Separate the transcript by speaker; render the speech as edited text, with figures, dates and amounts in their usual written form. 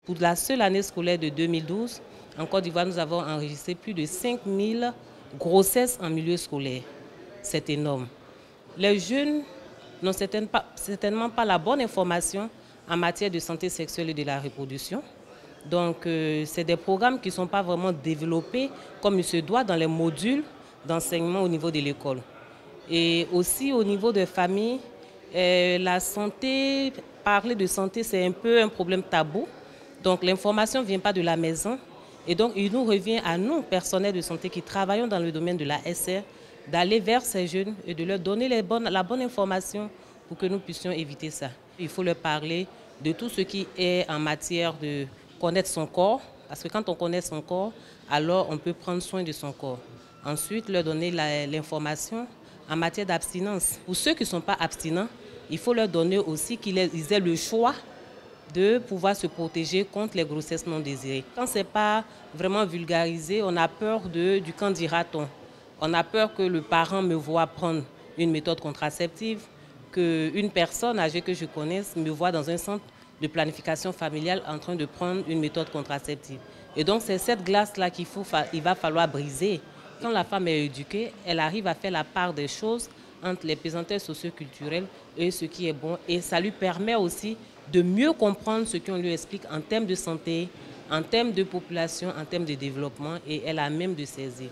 Speaker 1: Pour la seule année scolaire de 2012, en Côte d'Ivoire, nous avons enregistré plus de 5000 grossesses en milieu scolaire. C'est énorme. Les jeunes n'ont certainement pas la bonne information en matière de santé sexuelle et de la reproduction. Donc, c'est des programmes qui ne sont pas vraiment développés comme il se doit dans les modules d'enseignement au niveau de l'école. Et aussi au niveau des familles, la santé, parler de santé, c'est un peu un problème tabou. Donc l'information ne vient pas de la maison. Et donc il nous revient à nous, personnels de santé qui travaillons dans le domaine de la SR, d'aller vers ces jeunes et de leur donner la bonne information pour que nous puissions éviter ça. Il faut leur parler de tout ce qui est en matière de connaître son corps, parce que quand on connaît son corps, alors on peut prendre soin de son corps. Ensuite, leur donner l'information en matière d'abstinence. Pour ceux qui ne sont pas abstinents, il faut leur donner aussi qu'ils aient le choix de pouvoir se protéger contre les grossesses non désirées. Quand ce n'est pas vraiment vulgarisé, on a peur du qu'en dira-t-on. On a peur que le parent me voie prendre une méthode contraceptive, qu'une personne âgée que je connaisse me voit dans un centre de planification familiale en train de prendre une méthode contraceptive. Et donc c'est cette glace-là qu'il va falloir briser. Quand la femme est éduquée, elle arrive à faire la part des choses entre les pesanteurs socioculturelles et ce qui est bon. Et ça lui permet aussi de mieux comprendre ce qu'on lui explique en termes de santé, en termes de population, en termes de développement, et elle a même de saisir.